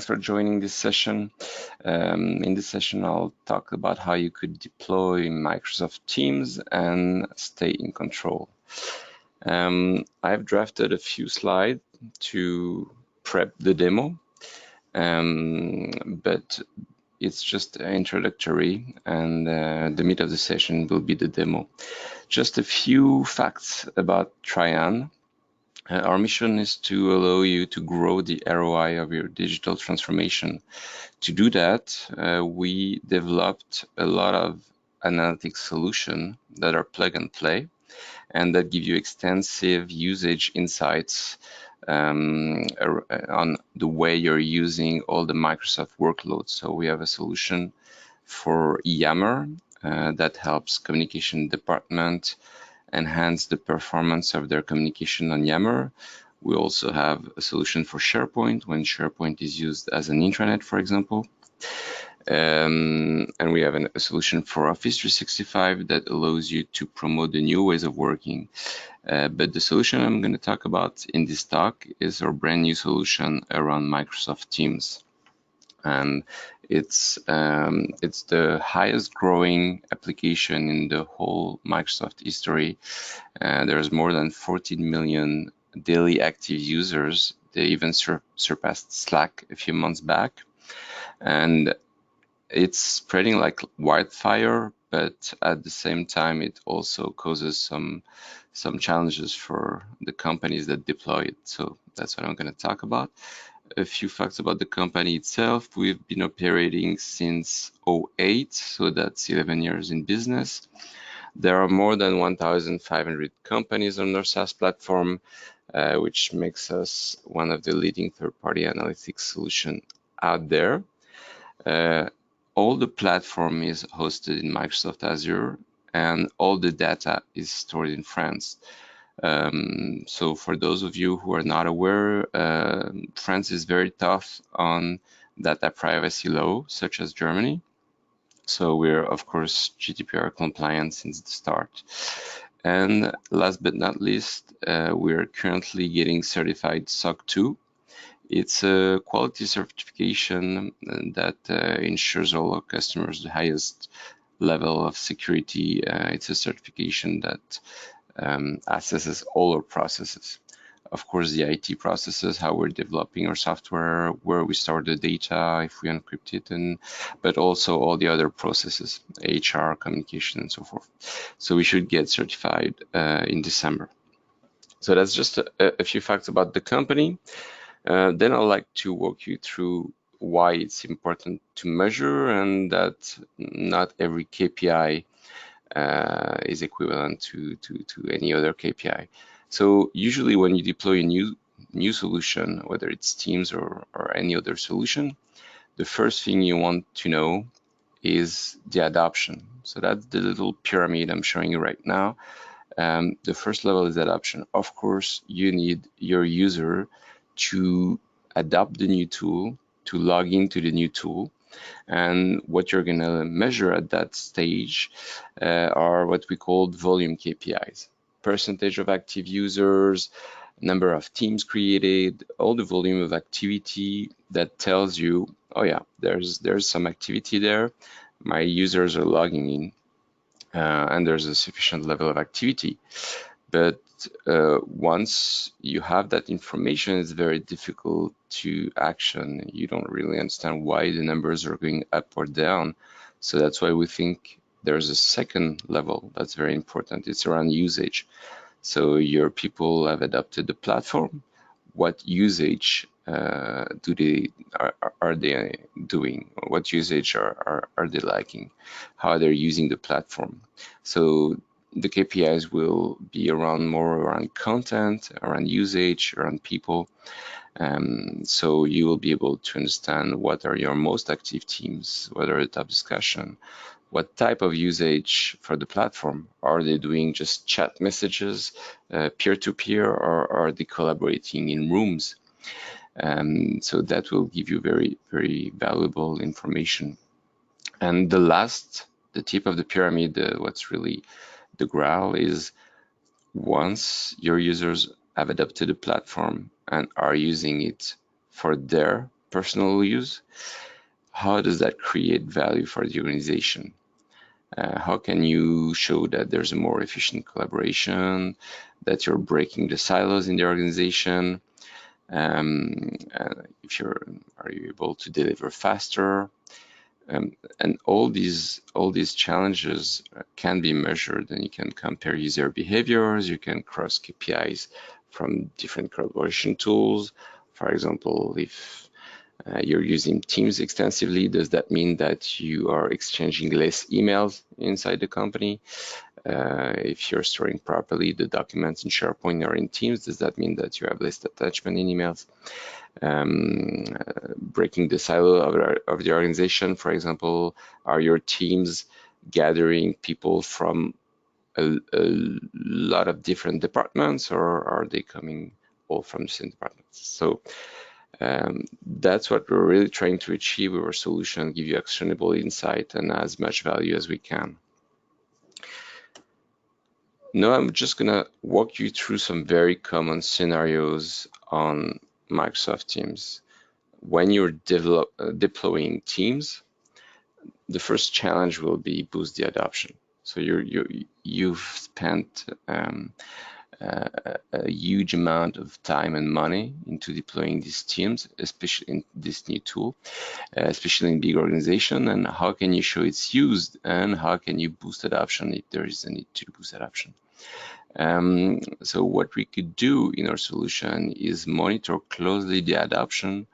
for joining this session. In this session, I'll talk about how you could deploy Microsoft Teams and stay in control. I've drafted a few slides to prep the demo, but it's just introductory, and the meat of the session will be the demo. Just a few facts about Tryane. Our mission is to allow you to grow the ROI of your digital transformation. To do that, we developed a lot of analytics solutions that are plug and play and that give you extensive usage insights on the way you're using all the Microsoft workloads. So we have a solution for Yammer that helps communication department enhance the performance of their communication on Yammer. We also have a solution for SharePoint when SharePoint is used as an intranet, for example. And we have a solution for Office 365 that allows you to promote the new ways of working. But the solution I'm going to talk about in this talk is our brand new solution around Microsoft Teams. And it's the highest growing application in the whole Microsoft history. There's more than 14 million daily active users. They even surpassed Slack a few months back. And it's spreading like wildfire, but at the same time, it also causes some challenges for the companies that deploy it. So that's what I'm going to talk about. A few facts about the company itself. We've been operating since 2008, so that's 11 years in business. There are more than 1,500 companies on our SaaS platform, which makes us one of the leading third-party analytics solutions out there. All the platform is hosted in Microsoft Azure, and all the data is stored in France. So for those of you who are not aware, France is very tough on data privacy law, such as Germany. So we're, of course, GDPR compliant since the start. And last but not least, we're currently getting certified SOC 2. It's a quality certification that ensures all our customers the highest level of security. It's a certification that assesses all our processes. Of course, the IT processes, how we're developing our software, where we store the data, if we encrypt it, but also all the other processes, HR, communication, and so forth. So we should get certified in December. So that's just a few facts about the company. Then I'd like to walk you through why it's important to measure and that not every KPI is equivalent to any other KPI. So usually when you deploy a new solution, whether it's Teams or any other solution, the first thing you want to know is the adoption. So that's the little pyramid I'm showing you right now. The first level is adoption. Of course, you need your user to adopt the new tool, to log into the new tool. And what you're going to measure at that stage are what we call volume KPIs. Percentage of active users, number of teams created, all the volume of activity that tells you, oh yeah, there's some activity there. My users are logging in and there's a sufficient level of activity. But once you have that information, it's very difficult to action. You don't really understand why the numbers are going up or down. So that's why we think there's a second level that's very important. It's around usage. So your people have adopted the platform. What usage are they doing? What usage are they liking? How they're using the platform? So the KPIs will be more around content, around usage, around people. So you will be able to understand what are your most active teams, what are the top discussion, what type of usage for the platform. Are they doing just chat messages, peer-to-peer, or are they collaborating in rooms? So that will give you very, very valuable information. And the tip of the pyramid, what's really the grail is once your users have adopted the platform and are using it for their personal use, how does that create value for the organization? How can you show that there's a more efficient collaboration, that you're breaking the silos in the organization? Are you able to deliver faster? And all these challenges can be measured, and you can compare user behaviors. You can cross KPIs from different collaboration tools. For example, if you're using Teams extensively, does that mean that you are exchanging less emails inside the company? If you're storing properly the documents in SharePoint or in Teams, does that mean that you have less attachment in emails? Breaking the silo of the organization, for example, are your teams gathering people from a lot of different departments, or are they coming all from the same departments? So that's what we're really trying to achieve with our solution, give you actionable insight and as much value as we can. Now I'm just gonna walk you through some very common scenarios on Microsoft Teams. When you're deploying Teams, the first challenge will be boost the adoption. So you've spent a huge amount of time and money into deploying these teams, especially in this new tool, especially in big organization. And how can you show it's used, and how can you boost adoption if there is a need to boost adoption? So what we could do in our solution is monitor closely the adoption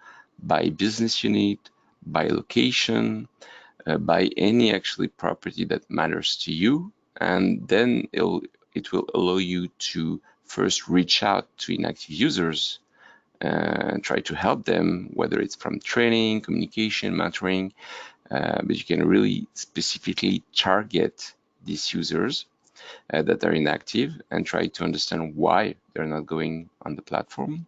by business unit, by location, by any actually property that matters to you, and then it will allow you to first reach out to inactive users and try to help them, whether it's from training, communication, mentoring, but you can really specifically target these users that are inactive and try to understand why they're not going on the platform.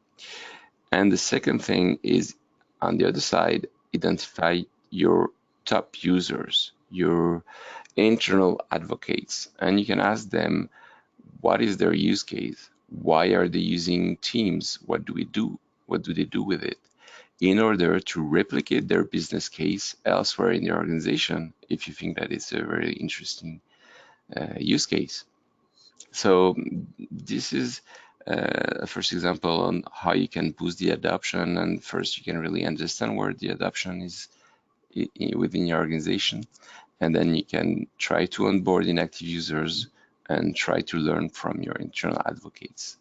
And the second thing is, on the other side, identify your top users, your internal advocates, and you can ask them, what is their use case? Why are they using Teams? What do we do? What do they do with it? In order to replicate their business case elsewhere in the organization, if you think that it's a very interesting use case. So this is a first example on how you can boost the adoption, and first you can really understand where the adoption is within your organization, and then you can try to onboard inactive users and try to learn from your internal advocates.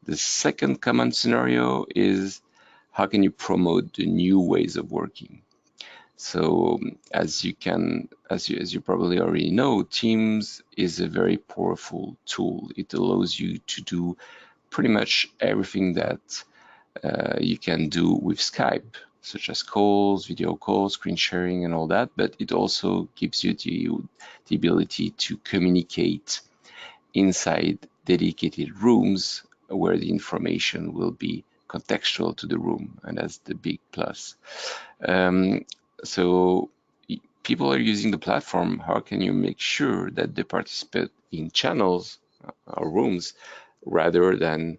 The second common scenario is, how can you promote the new ways of working? So as you probably already know, Teams is a very powerful tool. It allows you to do pretty much everything that you can do with Skype, such as calls, video calls, screen sharing, and all that, but it also gives you the ability to communicate inside dedicated rooms where the information will be contextual to the room, and that's the big plus. So people are using the platform. How can you make sure that they participate in channels or rooms rather than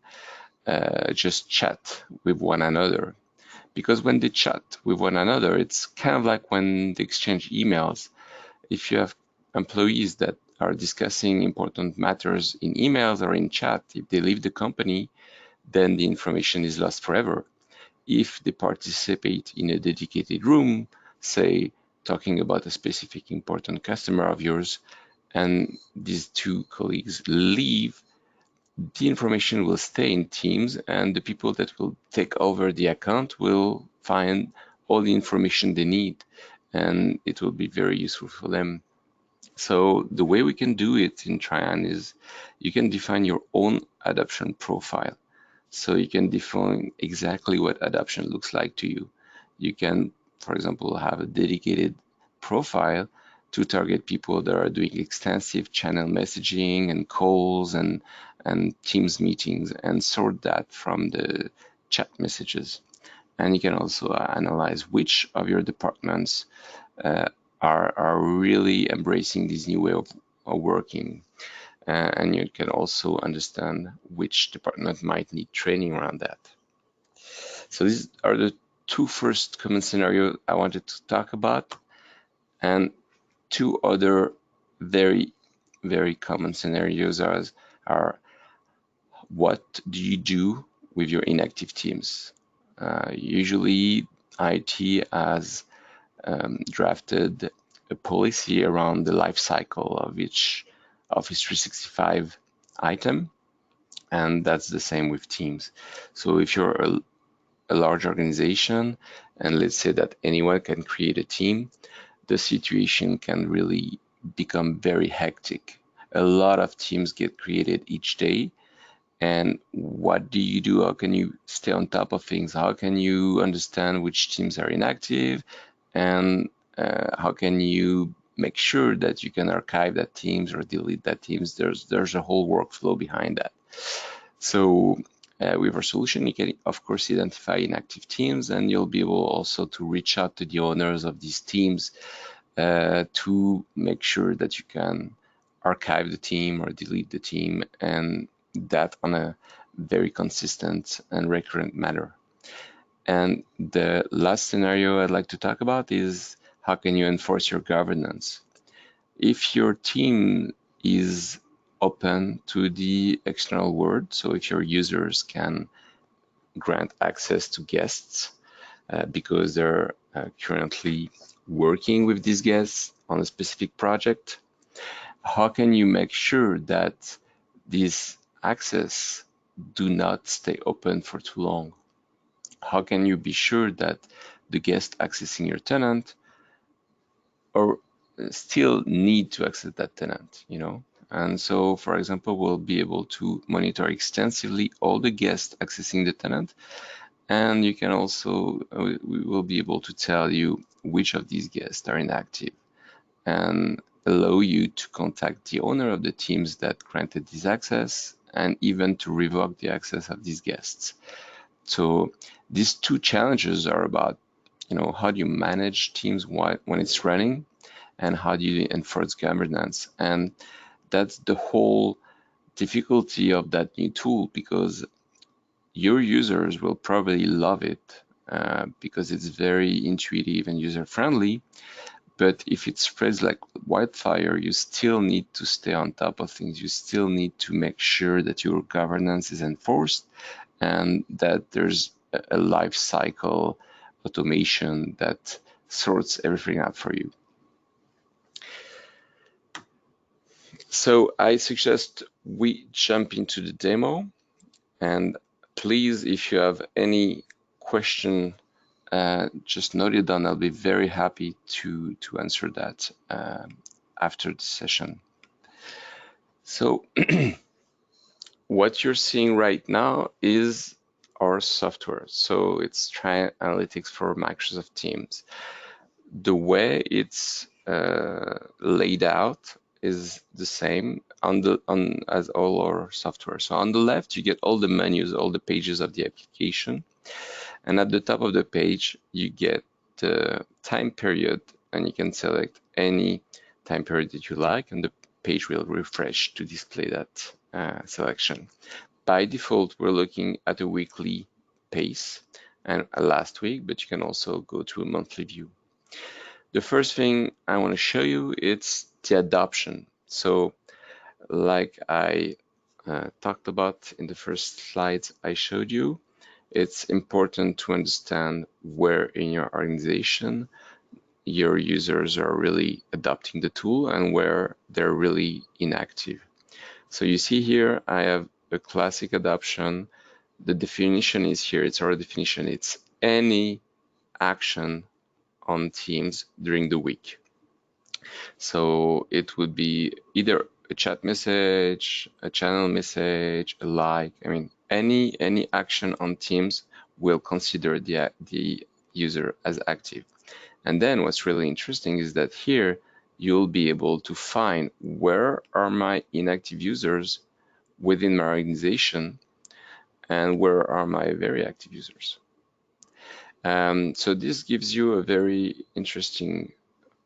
just chat with one another? Because when they chat with one another, it's kind of like when they exchange emails. If you have employees that are discussing important matters in emails or in chat, if they leave the company, then the information is lost forever. If they participate in a dedicated room, say talking about a specific important customer of yours, and these two colleagues leave, the information will stay in Teams, and the people that will take over the account will find all the information they need, and it will be very useful for them. So the way we can do it in Tryane is, you can define your own adoption profile. So you can define exactly what adoption looks like to you. You can, for example, have a dedicated profile to target people that are doing extensive channel messaging and calls and Teams meetings, and sort that from the chat messages. And you can also analyze which of your departments are really embracing this new way of working. And you can also understand which department might need training around that. So these are the two first common scenarios I wanted to talk about, and two other very, very common scenarios are what do you do with your inactive teams? Usually IT has drafted a policy around the life cycle of each Office 365 item, and that's the same with teams. So if you're a large organization, and let's say that anyone can create a team, the situation can really become very hectic. A lot of teams get created each day. And what do you do? How can you stay on top of things? How can you understand which teams are inactive? And how can you make sure that you can archive that teams or delete that teams? There's a whole workflow behind that. So with our solution, you can, of course, identify inactive teams, and you'll be able also to reach out to the owners of these teams to make sure that you can archive the team or delete the team, and that on a very consistent and recurrent manner. And the last scenario I'd like to talk about is how can you enforce your governance? If your team is open to the external world, so if your users can grant access to guests because they're currently working with these guests on a specific project, how can you make sure that these access do not stay open for too long? How can you be sure that the guest accessing your tenant or still need to access that tenant, you know? And so, for example, we'll be able to monitor extensively all the guests accessing the tenant. And you can also, we will be able to tell you which of these guests are inactive and allow you to contact the owner of the teams that granted this access and even to revoke the access of these guests. So these two challenges are about, you know, how do you manage teams when it's running, and how do you enforce governance? And that's the whole difficulty of that new tool, because your users will probably love it because it's very intuitive and user-friendly. But if it spreads like wildfire, you still need to stay on top of things. You still need to make sure that your governance is enforced and that there's a life cycle automation that sorts everything out for you. So I suggest we jump into the demo, and please, if you have any question, just note it down. I'll be very happy to answer that after the session. So what you're seeing right now is our software. So it's Tryane Analytics for Microsoft Teams. The way it's laid out is the same as all our software. So on the left, you get all the menus, all the pages of the application. And at the top of the page, you get the time period, and you can select any time period that you like, and the page will refresh to display that selection. By default, we're looking at a weekly pace and a last week, but you can also go to a monthly view. The first thing I want to show you is the adoption. So like I talked about in the first slides I showed you, it's important to understand where in your organization your users are really adopting the tool and where they're really inactive. So you see here, I have a classic adoption. The definition is here, it's our definition. It's any action on Teams during the week. So it would be either a chat message, a channel message, a like. I mean, any action on Teams will consider the user as active. And then what's really interesting is that here you'll be able to find where are my inactive users within my organization and where are my very active users. So this gives you a very interesting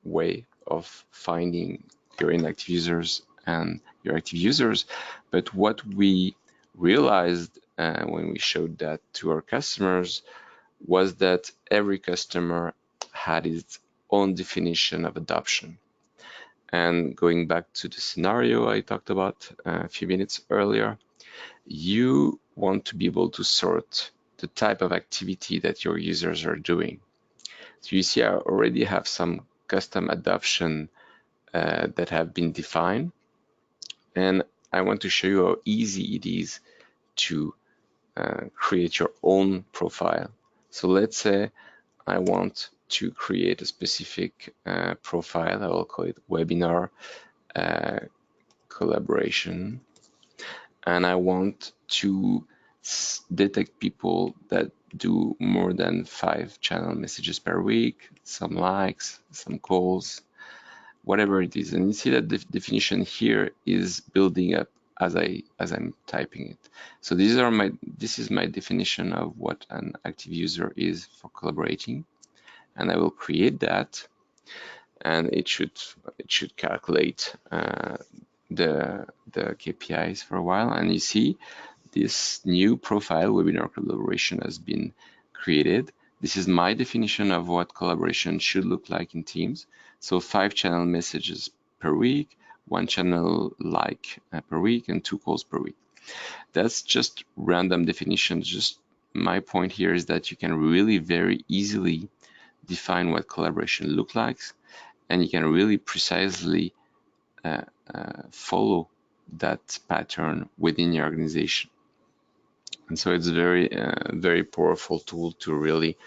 way of finding your inactive users and your active users. But what we realized when we showed that to our customers was that every customer had its own definition of adoption. And going back to the scenario I talked about a few minutes earlier, you want to be able to sort the type of activity that your users are doing. So you see, I already have some custom adoption that have been defined, and I want to show you how easy it is to create your own profile. So let's say I want to create a specific profile. I will call it webinar collaboration, and I want to detect people that do more than 5 channel messages per week, some likes, some calls, whatever it is. And you see that the definition here is building up as I'm typing it. So this is my definition of what an active user is for collaborating, and I will create that, and it should calculate the KPIs for a while. And you see this new profile, webinar collaboration, has been created. This is my definition of what collaboration should look like in Teams. So 5 channel messages per week, 1 channel like per week, and 2 calls per week. That's just random definitions. Just my point here is that you can really very easily define what collaboration looks like, and you can really precisely follow that pattern within your organization. And so it's very powerful tool to really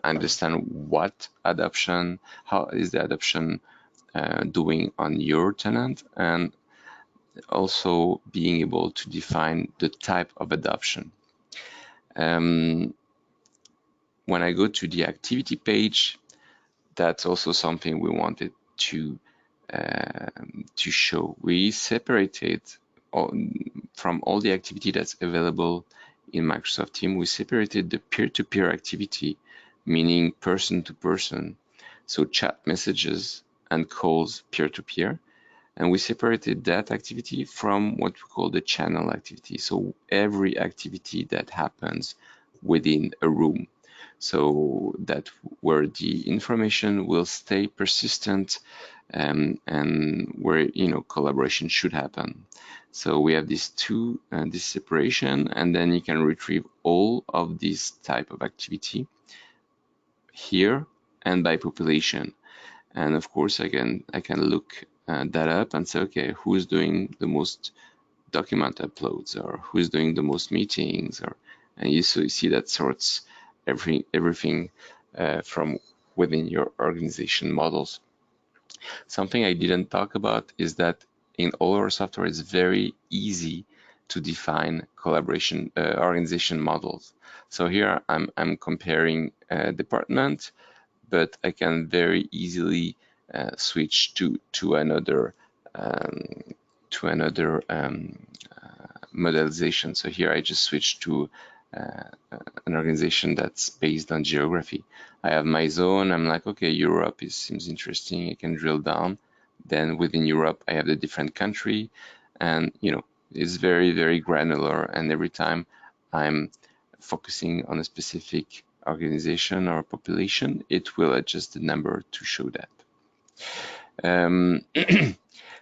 understand what adoption, how is the adoption doing on your tenant, and also being able to define the type of adoption. When I go to the activity page, that's also something we wanted to show. We separated from all the activity that's available in Microsoft Teams. We separated the peer-to-peer activity, meaning person to person, so chat messages and calls peer-to-peer, and we separated that activity from what we call the channel activity, so every activity that happens within a room, so that where the information will stay persistent and where collaboration should happen. So we have these two, this separation, and then you can retrieve all of this type of activity here and by population. And of course, I can look that up and say, okay, who's doing the most document uploads, or who's doing the most meetings, and you see that sorts everything from within your organization models. Something I didn't talk about is that in all our software, it's very easy to define collaboration organization models. So here I'm comparing department, but I can very easily switch to another modelization. So here I just switched to an organization that's based on geography. I have my zone. I'm like, okay, Europe seems interesting. I can drill down. Then within Europe, I have the different country, and it's very, very granular. And every time I'm focusing on a specific organization or population, it will adjust the number to show that.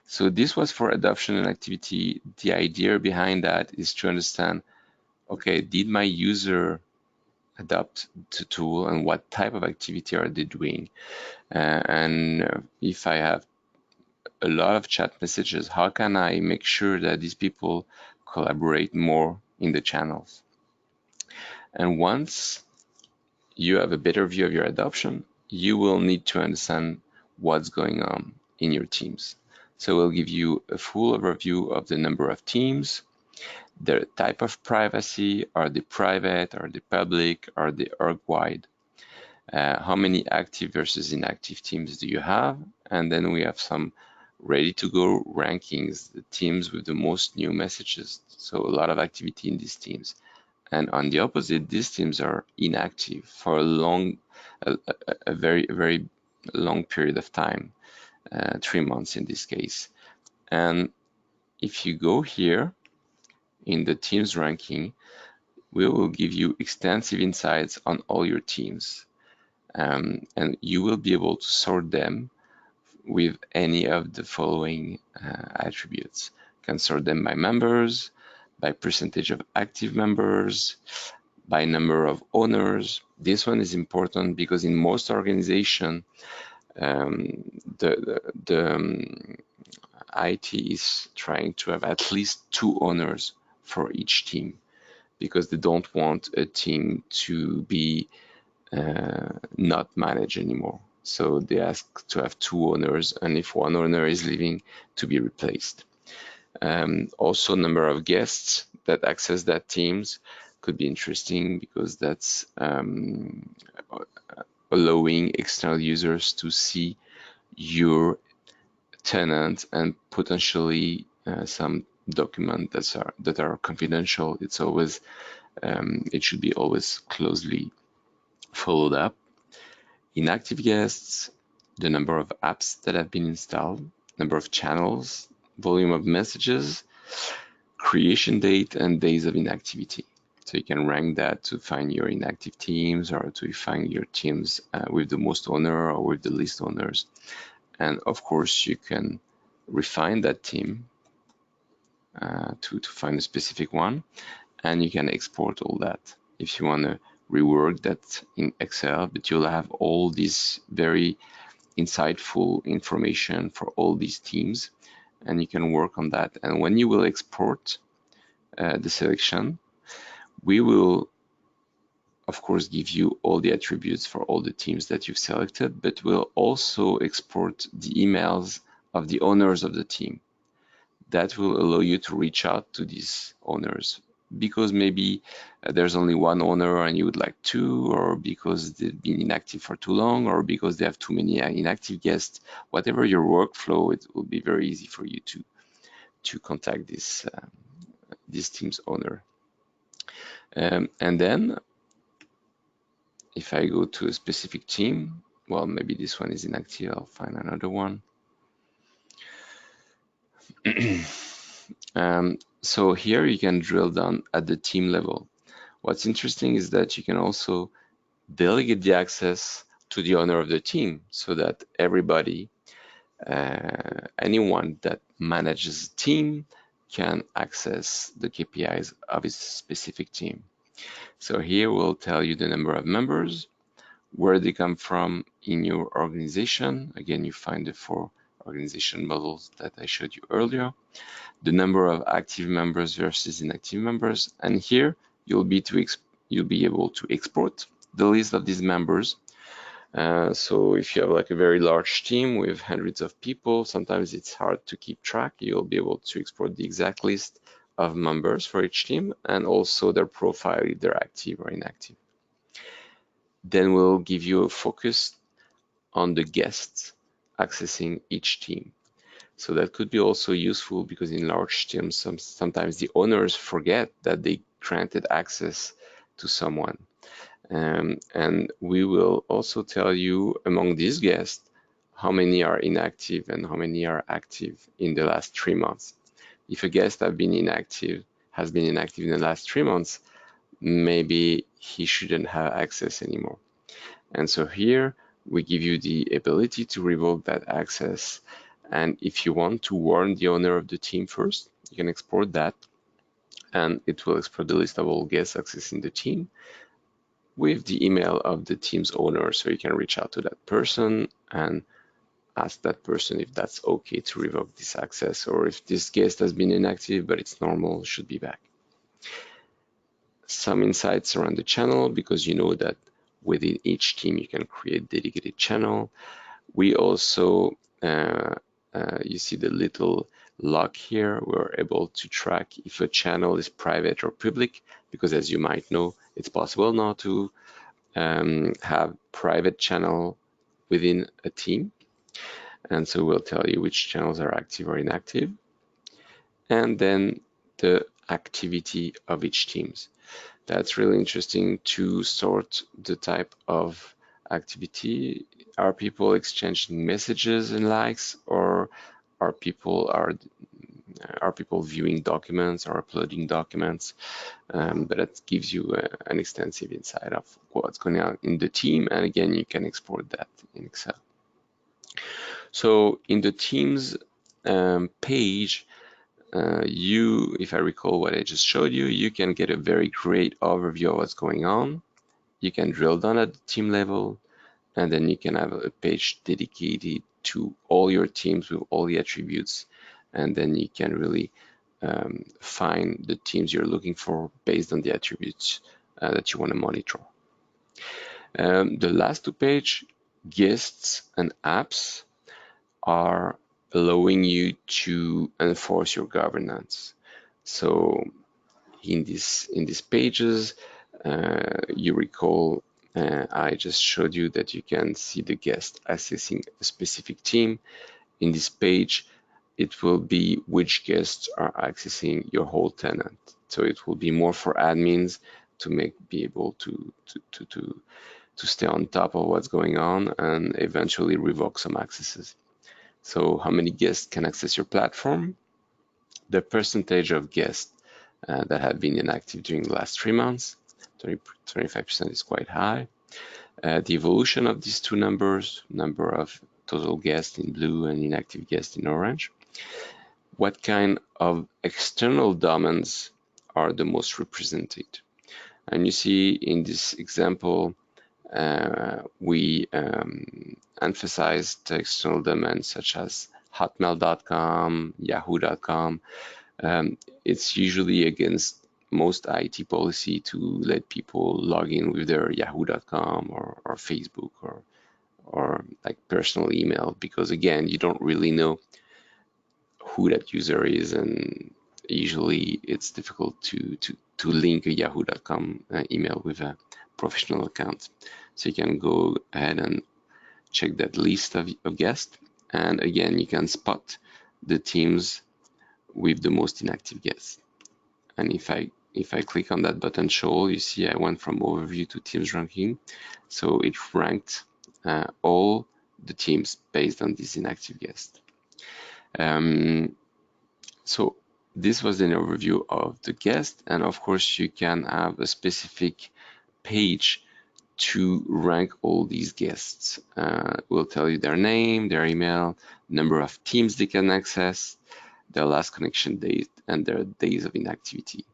So this was for adoption and activity. The idea behind that is to understand, okay, did my user adopt the tool, and what type of activity are they doing? And if I have a lot of chat messages, how can I make sure that these people collaborate more in the channels? And once you have a better view of your adoption, you will need to understand what's going on in your teams. So we'll give you a full overview of the number of teams, their type of privacy. Are they private? Are they public? Are they org-wide? How many active versus inactive teams do you have? And then we have some ready-to-go rankings, the teams with the most new messages. So a lot of activity in these teams. And on the opposite, these teams are inactive for a very long period of time, 3 months in this case. And if you go here in the teams ranking, we will give you extensive insights on all your teams, and you will be able to sort them with any of the following attributes. You can sort them by members, by percentage of active members, by number of owners. This one is important because in most organizations, the IT is trying to have at least 2 owners for each team, because they don't want a team to be not managed anymore. So they ask to have 2 owners, and if one owner is leaving, to be replaced. Also, number of guests that access that teams could be interesting, because that's allowing external users to see your tenant and potentially some documents that are confidential. It's always it should be always closely followed up. Inactive guests, the number of apps that have been installed, number of channels, volume of messages, creation date, and days of inactivity. So you can rank that to find your inactive teams, or to find your teams with the most owner or with the least owners. And of course, you can refine that team to find a specific one, and you can export all that if you want to rework that in Excel, but you'll have all this very insightful information for all these teams, and you can work on that. And when you will export the selection, we will of course give you all the attributes for all the teams that you've selected, but we'll also export the emails of the owners of the team. That will allow you to reach out to these owners, because maybe there's only one owner and you would like 2, or because they've been inactive for too long, or because they have too many inactive guests. Whatever your workflow, it will be very easy for you to contact this team's owner. And then if I go to a specific team, well, maybe this one is inactive, I'll find another one. So here you can drill down at the team level. What's interesting is that you can also delegate the access to the owner of the team, so that everybody, anyone that manages a team, can access the KPIs of his specific team. So here we'll tell you the number of members, where they come from in your organization. Again, you find the 4 organization models that I showed you earlier, the number of active members versus inactive members, and here you'll be able to export the list of these members. So if you have like a very large team with hundreds of people, sometimes it's hard to keep track. You'll be able to export the exact list of members for each team, and also their profile, if they're active or inactive. Then we'll give you a focus on the guests accessing each team. So that could be also useful, because in large teams, sometimes the owners forget that they granted access to someone. And we will also tell you among these guests how many are inactive and how many are active in the last 3 months. If a guest has been inactive in the last 3 months, maybe he shouldn't have access anymore. And so here we give you the ability to revoke that access. And if you want to warn the owner of the team first, you can export that, and it will export the list of all guests accessing the team with the email of the team's owner. So you can reach out to that person and ask that person if that's okay to revoke this access, or if this guest has been inactive but it's normal, should be back. Some insights around the channel, because you know that within each team you can create dedicated channel. We also, you see the little lock here, we're able to track if a channel is private or public, because as you might know, it's possible now to have private channel within a team. And so we'll tell you which channels are active or inactive. And then the activity of each teams. That's really interesting to sort the type of activity. Are people exchanging messages and likes, or are people Are people viewing documents or uploading documents? But it gives you an extensive insight of what's going on in the team. And again, you can export that in Excel. So in the Teams page, if I recall what I just showed you, you can get a very great overview of what's going on. You can drill down at the team level, and then you can have a page dedicated to all your teams with all the attributes, and then you can really find the teams you're looking for based on the attributes that you want to monitor. The last two pages, guests and apps, are allowing you to enforce your governance. So in these pages, you recall I just showed you that you can see the guest accessing a specific team. In this page, it will be which guests are accessing your whole tenant. So it will be more for admins to be able to stay on top of what's going on and eventually revoke some accesses. So how many guests can access your platform? The percentage of guests that have been inactive during the last 3 months, 25% is quite high. The evolution of these two numbers, number of total guests in blue and inactive guests in orange. What kind of external domains are the most represented? And you see in this example, we emphasized external domains such as hotmail.com, yahoo.com. It's usually against most IT policy to let people log in with their yahoo.com or Facebook or like personal email, because again, you don't really know who that user is, and usually it's difficult to link a yahoo.com email with a professional account. So you can go ahead and check that list of guests, and again, you can spot the teams with the most inactive guests. And if I click on that button show all, you see I went from overview to teams ranking. So it ranked all the teams based on this inactive guest. So this was an overview of the guest, and of course you can have a specific page to rank all these guests. We'll tell you their name, their email, number of teams they can access, their last connection date, and their days of inactivity.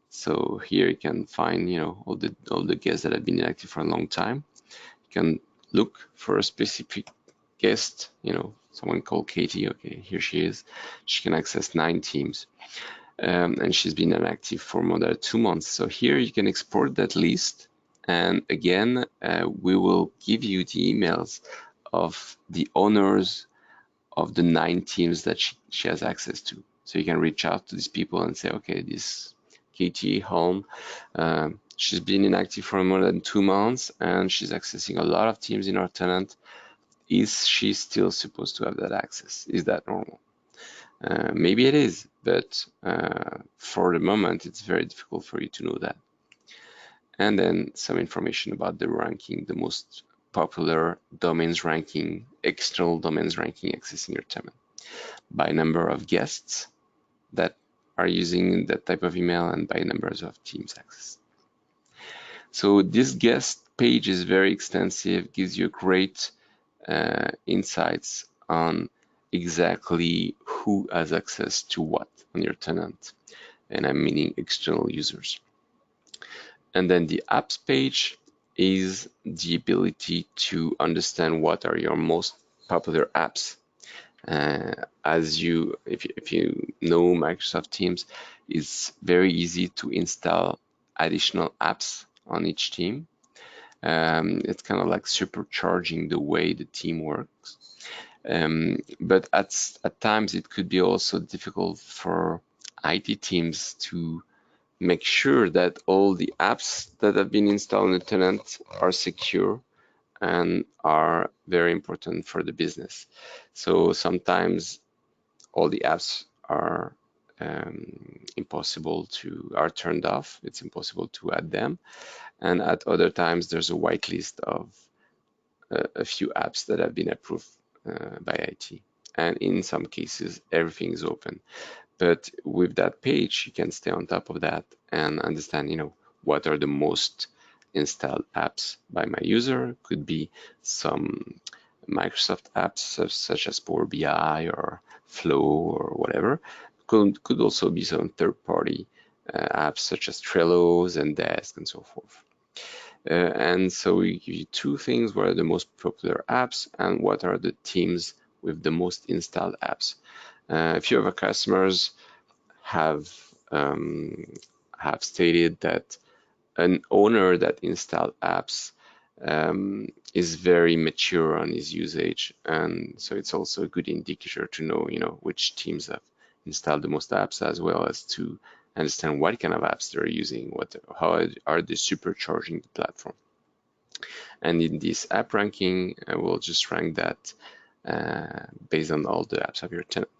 So here you can find, all the guests that have been inactive for a long time. You can look for a specific guest, someone called Katie. Okay, here she is. She can access 9 teams, and she's been inactive for more than 2 months. So here you can export that list, and again, we will give you the emails of the owners of the 9 teams that she has access to. So you can reach out to these people and say, okay, this Katie Holm, she's been inactive for more than 2 months and she's accessing a lot of teams in our tenant. Is she still supposed to have that access? Is that normal? Maybe it is, but for the moment, it's very difficult for you to know that. And then some information about the ranking, the most popular domains ranking, external domains ranking accessing your tenant by number of guests that are using that type of email and by numbers of teams access. So this guest page is very extensive, gives you great insights on exactly who has access to what on your tenant, and I'm meaning external users. And then the apps page is the ability to understand what are your most popular apps. If you know Microsoft Teams, it's very easy to install additional apps on each team. It's kind of like supercharging the way the team works. But at times it could be also difficult for IT teams to make sure that all the apps that have been installed in the tenant are secure and are very important for the business. So sometimes all the apps are turned off. It's impossible to add them. And at other times, there's a whitelist of a few apps that have been approved by IT. And in some cases, everything is open. But with that page, you can stay on top of that and understand, what are the most installed apps by my user. Could be some Microsoft apps such as Power BI or Flow or whatever. Could also be some third-party apps such as Trello, Zendesk, and so forth. And so we give you two things: what are the most popular apps and what are the teams with the most installed apps. A few of our customers have stated that an owner that installed apps is very mature on his usage, and so it's also a good indicator to know, which teams have installed the most apps, as well as to understand what kind of apps they're using, how are they supercharging the platform. And in this app ranking, we'll just rank that based on all the apps of your tenant.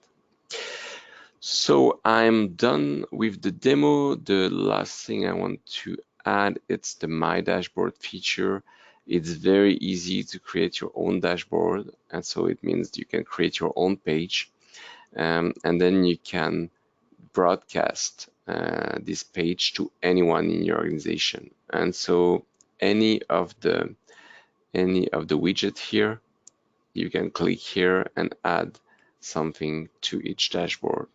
So I'm done with the demo. The last thing I want to add, it's the My Dashboard feature. It's very easy to create your own dashboard, and so it means you can create your own page, and then you can broadcast this page to anyone in your organization. And so any of the widget here, you can click here and add something to each dashboard.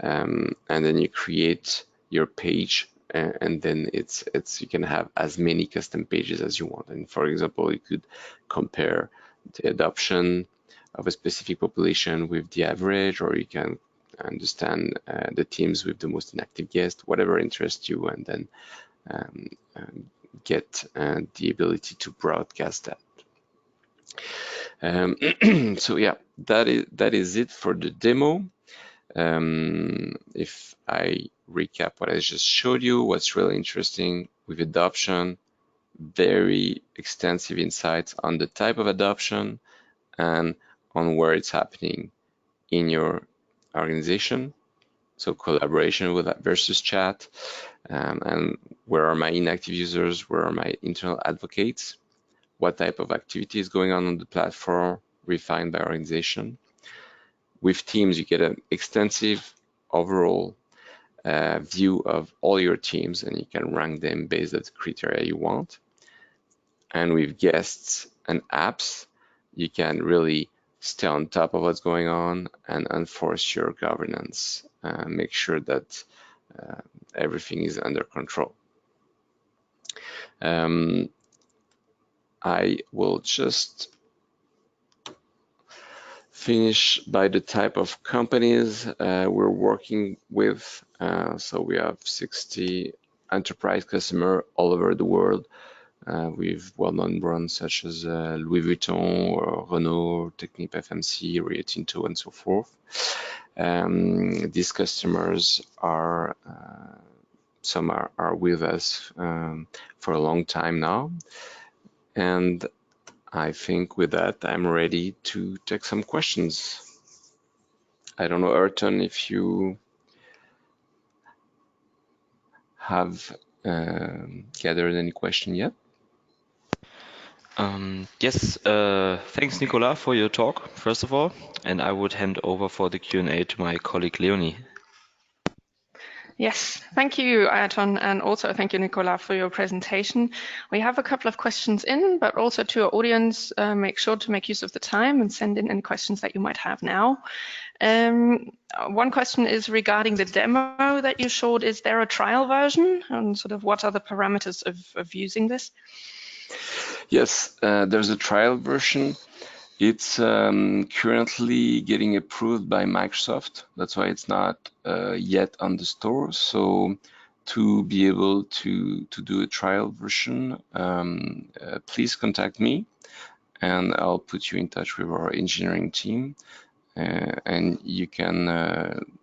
And then you create your page, and then you can have as many custom pages as you want. And for example, you could compare the adoption of a specific population with the average, or you can understand the teams with the most inactive guests, whatever interests you, and then get the ability to broadcast that. So yeah, that is it for the demo. If I recap what I just showed you, what's really interesting with adoption, very extensive insights on the type of adoption and on where it's happening in your organization. So collaboration with that versus chat, and where are my inactive users, where are my internal advocates, what type of activity is going on the platform, refined by organization. With teams, you get an extensive overall view of all your teams, and you can rank them based on the criteria you want. And with guests and apps, you can really stay on top of what's going on and enforce your governance, make sure that everything is under control. I will just finish by the type of companies we're working with. So we have 60 enterprise customers all over the world with well-known brands such as Louis Vuitton, or Renault, Technip FMC, Rio Tinto, and so forth. These customers are some are with us for a long time now, and I think with that, I'm ready to take some questions. I don't know, Ayrton, if you have gathered any question yet. Yes, thanks, Nicolas, for your talk, first of all, and I would hand over for the Q&A to my colleague Leonie. Yes, thank you, Ayrton, and also thank you, Nicolas, for your presentation. We have a couple of questions in, but also to our audience, make sure to make use of the time and send in any questions that you might have now. One question is regarding the demo that you showed. Is there a trial version, and sort of what are the parameters of using this? Yes, there's a trial version. It's currently getting approved by Microsoft. That's why it's not yet on the store. So to be able to do a trial version, please contact me and I'll put you in touch with our engineering team. And you can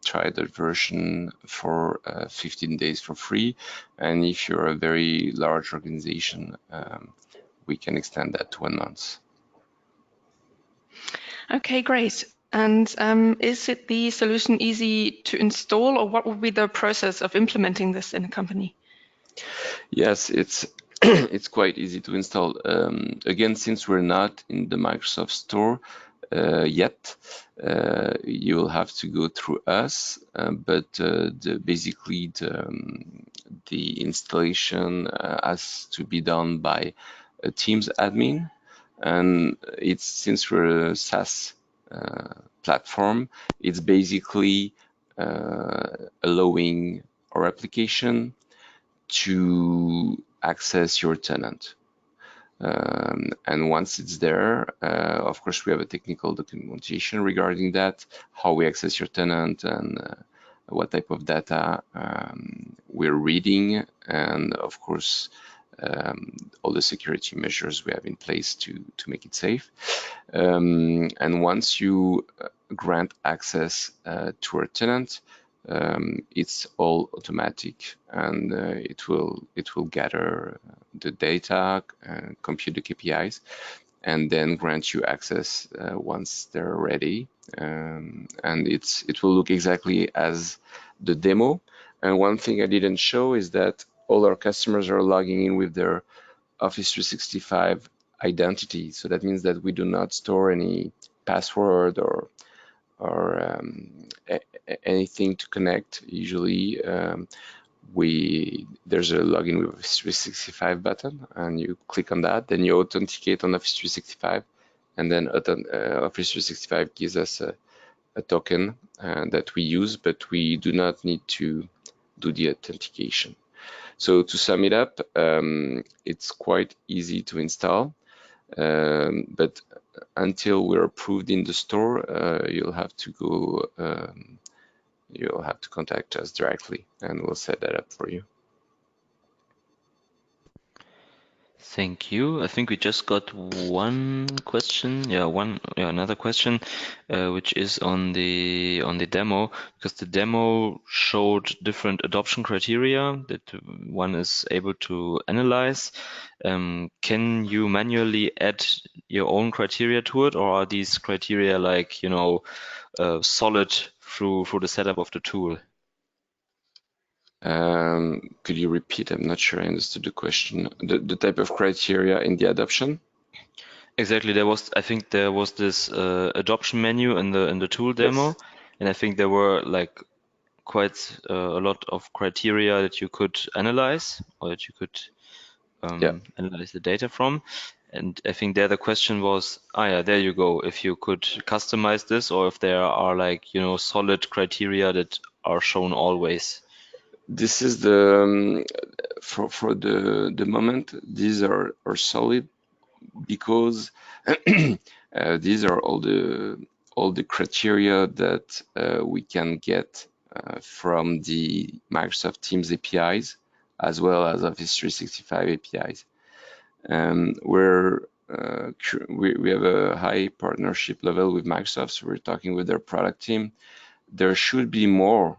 try the version for 15 days for free. And if you're a very large organization, we can extend that to 1 month. Okay, great. And is it the solution easy to install, or what would be the process of implementing this in a company? Yes, it's it's quite easy to install. Again, since we're not in the Microsoft Store, yet. You will have to go through us, but basically the installation has to be done by a Teams admin, and it's since we're a SaaS platform, it's basically allowing our application to access your tenant. And once it's there, of course, we have a technical documentation regarding that, how we access your tenant and what type of data we're reading, and of course, all the security measures we have in place to make it safe. And once you grant access to our tenant, it's all automatic, and it will gather the data, compute the KPIs, and then grant you access once they're ready. And it will look exactly as the demo. And one thing I didn't show is that all our customers are logging in with their Office 365 identity. So that means that we do not store any password or anything to connect. Usually there's a login with Office 365 button, and you click on that, then you authenticate on Office 365, and then Office 365 gives us a token that we use, but we do not need to do the authentication. So to sum it up, it's quite easy to install, but until we're approved in the store, you'll have to go, you'll have to contact us directly, and we'll set that up for you. Thank you. I think we just got one question. Another question, which is on the demo, because the demo showed different adoption criteria that one is able to analyze. Can you manually add your own criteria to it, or are these criteria like, solid through the setup of the tool? Could you repeat? I'm not sure I understood the question. The type of criteria in the adoption? Exactly. I think there was this adoption menu in the tool demo, Yes. and I think there were like quite a lot of criteria that you could analyze, or that you could analyze the data from. And I think there the question was, there you go, if you could customize this, or if there are like, solid criteria that are shown always. This is the for the moment. These are solid because these are all the criteria that we can get from the Microsoft Teams APIs as well as Office 365 APIs. We have a high partnership level with Microsoft, so we're talking with their product team. There should be more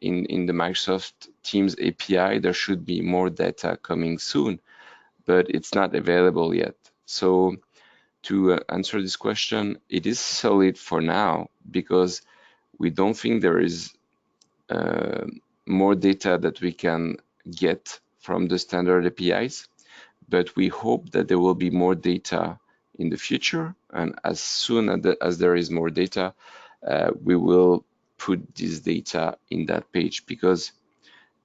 in the Microsoft Teams API. There should be more data coming soon, but it's not available yet. So to answer this question, it is solid for now because we don't think there is more data that we can get from the standard APIs, but we hope that there will be more data in the future, and as soon as there is more data, we will put this data in that page, because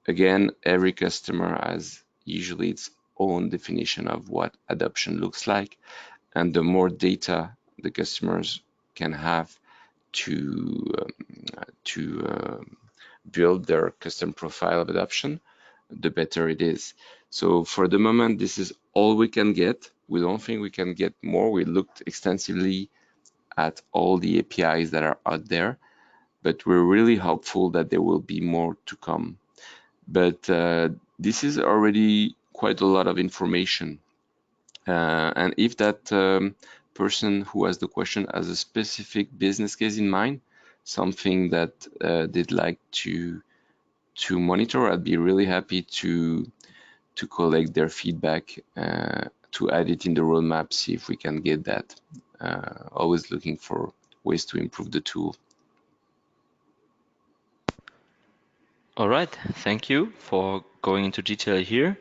again, every customer has usually its own definition of what adoption looks like, and the more data the customers can have to build their custom profile of adoption, the better it is. So for the moment, this is all we can get. We don't think we can get more. We looked extensively at all the APIs that are out there, but we're really hopeful that there will be more to come. But this is already quite a lot of information. And if that person who has the question has a specific business case in mind, something that they'd like to monitor, I'd be really happy to collect their feedback, to add it in the roadmap, see if we can get that. Always looking for ways to improve the tool. All right, thank you for going into detail here.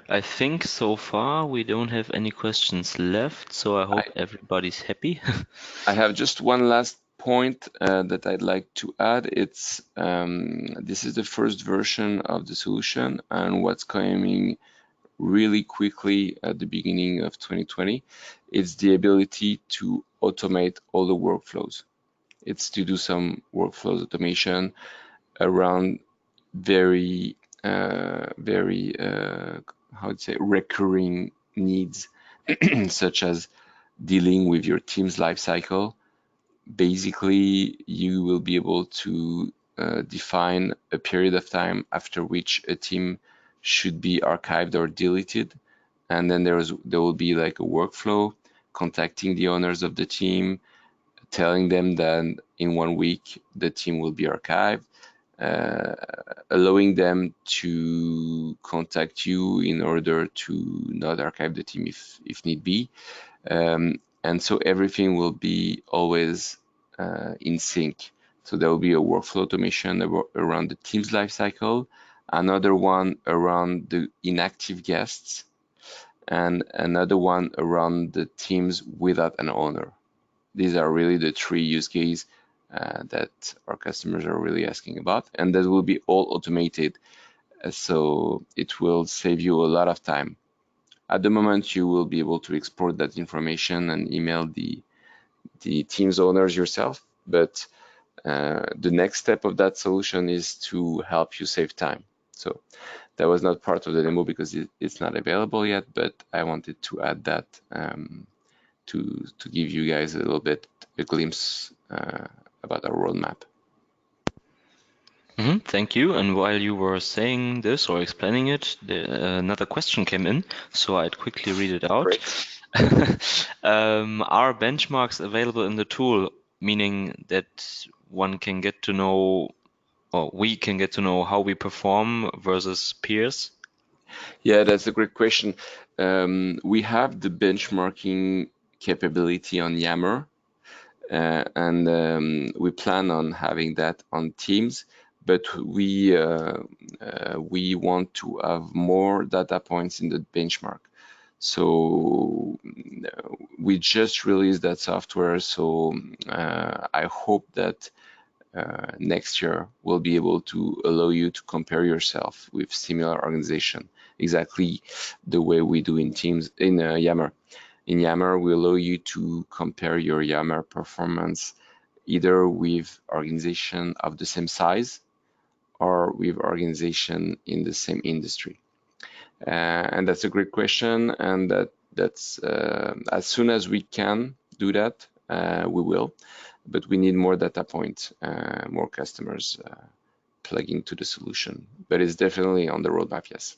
I think so far we don't have any questions left, so I hope everybody's happy. I have just one last point that I'd like to add. It's this is the first version of the solution, and what's coming really quickly at the beginning of 2020 is the ability to automate all the workflows. It's to do some workflows automation around very how would say recurring needs such as dealing with your team's lifecycle. Basically, you will be able to define a period of time after which a team should be archived or deleted, and then there will be like a workflow contacting the owners of the team, telling them that in 1 week the team will be archived, allowing them to contact you in order to not archive the team if need be. And so everything will be always in sync. So there will be a workflow automation around the team's lifecycle, another one around the inactive guests, and another one around the teams without an owner. These are really the 3 use cases that our customers are really asking about, and that will be all automated. So it will save you a lot of time. At the moment, you will be able to export that information and email the team's owners yourself, but the next step of that solution is to help you save time. So that was not part of the demo because it's not available yet, but I wanted to add that to give you guys a little bit a glimpse about our roadmap. Thank you. And while you were saying this or explaining it, another question came in, so I'd quickly read it out. Are benchmarks available in the tool, meaning that one can get to know, or we can get to know how we perform versus peers? Yeah, that's a great question. We have the benchmarking capability on Yammer, and we plan on having that on Teams, but we want to have more data points in the benchmark. So we just released that software, so I hope that next year we'll be able to allow you to compare yourself with similar organization, exactly the way we do in Teams in Yammer. In Yammer, we allow you to compare your Yammer performance either with organization of the same size or with organization in the same industry. And that's a great question, and that's as soon as we can do that, we will. But we need more data points, more customers plug into the solution. But it's definitely on the roadmap, yes.